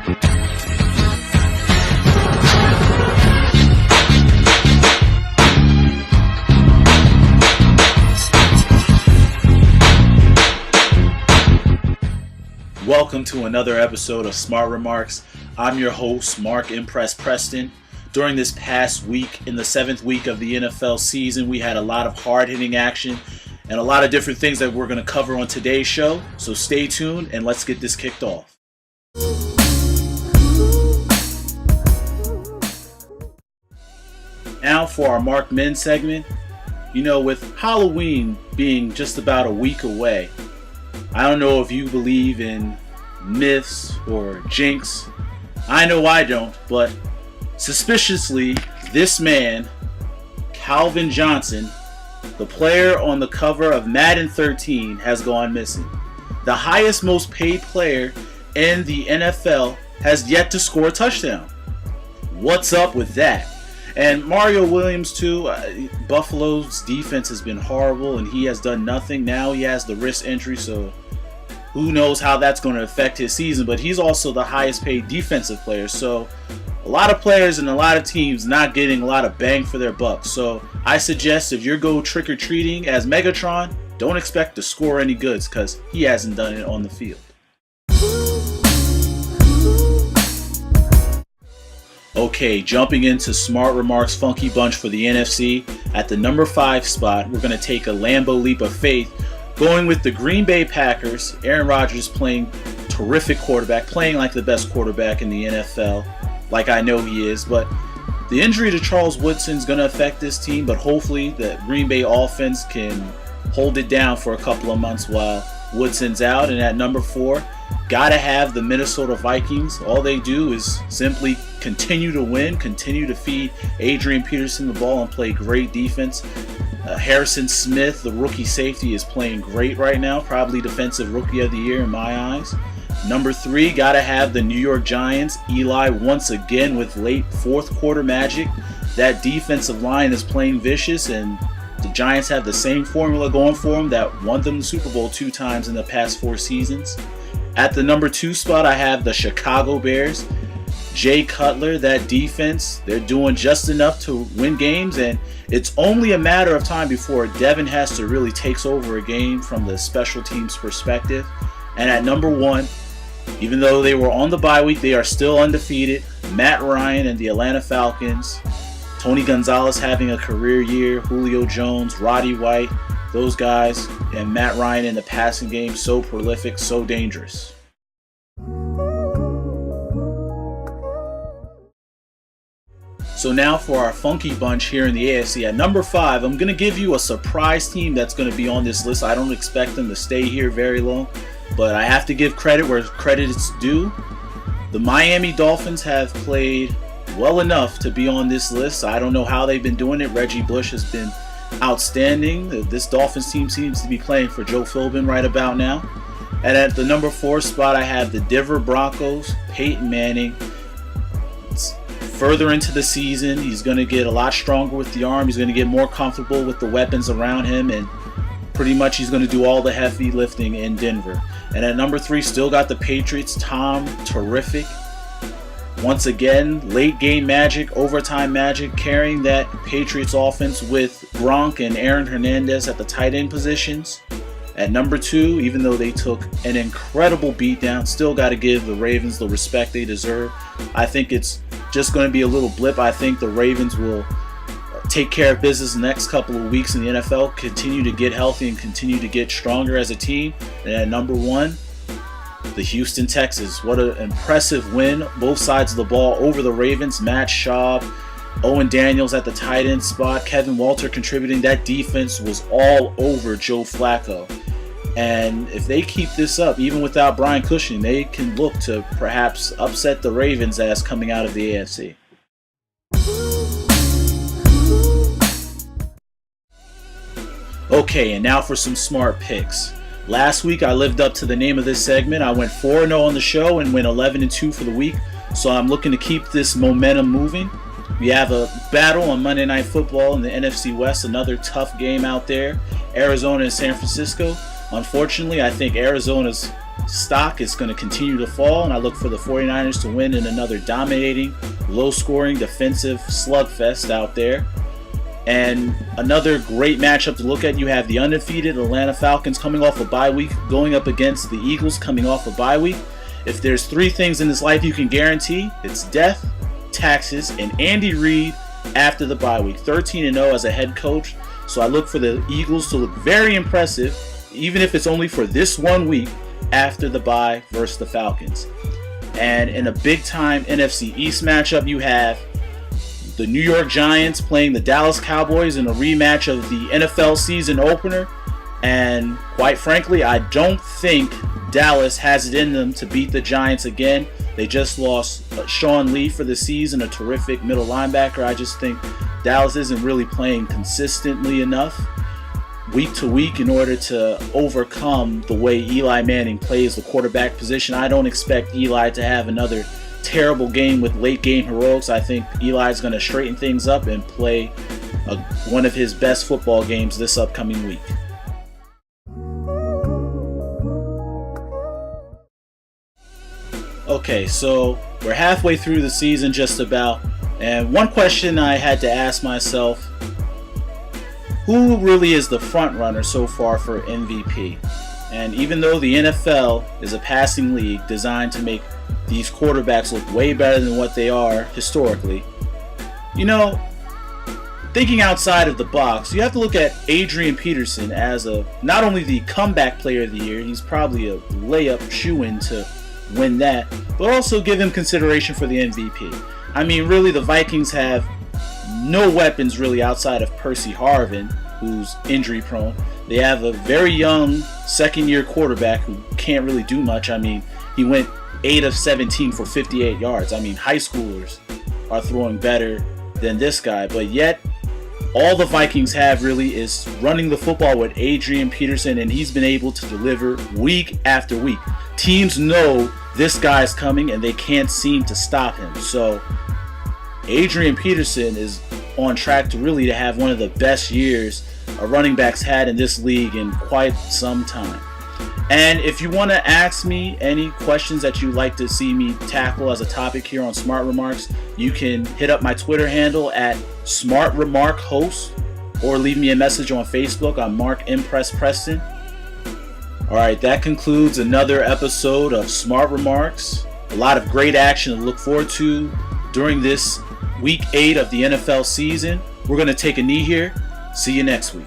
Welcome to another episode of Smart Remarks. I'm your host, Mark Impress Preston. During this past week, in the 7th week of the NFL season, we had a lot of hard-hitting action and a lot of different things that we're going to cover on today's show. So stay tuned and let's get this kicked off. Now for our Mark Men segment. You know, with Halloween being just about a week away, I don't know if you believe in myths or jinx. I know I don't, but suspiciously, this man, Calvin Johnson, the player on the cover of Madden 13, has gone missing. The highest most paid player in the NFL has yet to score a touchdown. What's up with that? And Mario Williams too. Buffalo's defense has been horrible and he has done nothing. Now he has the wrist injury, so who knows how that's going to affect his season. But he's also the highest paid defensive player, so a lot of players and a lot of teams not getting a lot of bang for their buck. So I suggest if you're go trick-or-treating as Megatron, don't expect to score any goods because he hasn't done it on the field. Okay, jumping into Smart Remarks Funky Bunch for the NFC. At the number 5 spot, we're going to take a Lambeau leap of faith, going with the Green Bay Packers. Aaron Rodgers playing terrific quarterback, playing like the best quarterback in the NFL, like I know he is. But the injury to Charles Woodson is going to affect this team, but hopefully the Green Bay offense can hold it down for a couple of months while Woodson's out. And at number 4, gotta have the Minnesota Vikings. All they do is simply continue to win, continue to feed Adrian Peterson the ball and play great defense. Harrison Smith, the rookie safety, is playing great right now, probably defensive rookie of the year in my eyes. Number 3, gotta have the New York Giants. Eli once again with late fourth quarter magic. That defensive line is playing vicious, and the Giants have the same formula going for them that won them the Super Bowl 2 times in the past 4 seasons. At the number 2 spot, I have the Chicago Bears. Jay Cutler, that defense, they're doing just enough to win games, and it's only a matter of time before Devin Hester really takes over a game from the special teams perspective. And at number 1, even though they were on the bye week, they are still undefeated. Matt Ryan and the Atlanta Falcons. Tony Gonzalez having a career year. Julio Jones, Roddy White, those guys, and Matt Ryan in the passing game, so prolific, so dangerous. So now for our funky bunch here in the AFC. At number 5, I'm going to give you a surprise team that's going to be on this list. I don't expect them to stay here very long, but I have to give credit where credit is due. The Miami Dolphins have played well enough to be on this list. I don't know how they've been doing it. Reggie Bush has been outstanding. This Dolphins team seems to be playing for Joe Philbin right about now. And at the number 4 spot, I have the Denver Broncos. Peyton Manning. It's further into the season, he's going to get a lot stronger with the arm. He's going to get more comfortable with the weapons around him, and pretty much he's going to do all the heavy lifting in Denver. And at number 3, still got the Patriots. Tom, terrific. Once again, late game magic, overtime magic, carrying that Patriots offense with Gronk and Aaron Hernandez at the tight end positions. At number 2, even though they took an incredible beatdown, still got to give the Ravens the respect they deserve. I think it's just going to be a little blip. I think the Ravens will take care of business the next couple of weeks in the NFL, continue to get healthy and continue to get stronger as a team. And at number 1, the Houston Texans. What an impressive win, both sides of the ball over the Ravens. Matt Schaub, Owen Daniels at the tight end spot, Kevin Walter contributing. That defense was all over Joe Flacco. And if they keep this up, even without Brian Cushing, they can look to perhaps upset the Ravens as coming out of the AFC. Okay, and now for some smart picks. Last week I lived up to the name of this segment. I went 4-0 on the show and went 11-2 for the week. So I'm looking to keep this momentum moving. We have a battle on Monday Night Football in the NFC West, another tough game out there. Arizona and San Francisco. Unfortunately, I think Arizona's stock is going to continue to fall, and I look for the 49ers to win in another dominating, low-scoring defensive slugfest out there. And another great matchup to look at, you have the undefeated Atlanta Falcons coming off a bye week, going up against the Eagles coming off a bye week. If there's 3 things in this life you can guarantee, it's death, taxes, and Andy Reid after the bye week. 13-0 as a head coach. So I look for the Eagles to look very impressive, even if it's only for this 1 week after the bye versus the Falcons. And in a big-time NFC East matchup, you have the New York Giants playing the Dallas Cowboys in a rematch of the NFL season opener. And quite frankly, I don't think Dallas has it in them to beat the Giants again. They just lost Sean Lee for the season, a terrific middle linebacker. I just think Dallas isn't really playing consistently enough week to week in order to overcome the way Eli Manning plays the quarterback position. I don't expect Eli to have another terrible game with late game heroics. I think Eli's going to straighten things up and play one of his best football games this upcoming week. Okay, so we're halfway through the season just about, and one question I had to ask myself: who really is the front runner so far for MVP? And even though the NFL is a passing league designed to make these quarterbacks look way better than what they are historically, thinking outside of the box, you have to look at Adrian Peterson as not only the comeback player of the year, he's probably a layup shoo-in to win that, but also give him consideration for the MVP. I mean, really, the Vikings have no weapons really outside of Percy Harvin, who's injury prone. They have a very young second-year quarterback who can't really do much. I mean, he went 8 of 17 for 58 yards. I mean, high schoolers are throwing better than this guy, but yet all the Vikings have really is running the football with Adrian Peterson, and he's been able to deliver week after week. Teams know this guy's coming and they can't seem to stop him. So Adrian Peterson is on track to really to have one of the best years a running back's had in this league in quite some time. And if you want to ask me any questions that you'd like to see me tackle as a topic here on Smart Remarks, you can hit up my Twitter handle at SmartRemarkHost or leave me a message on Facebook. I'm Mark Impress Preston. Alright, that concludes another episode of Smart Remarks. A lot of great action to look forward to during this Week 8 of the NFL season. We're going to take a knee here. See you next week.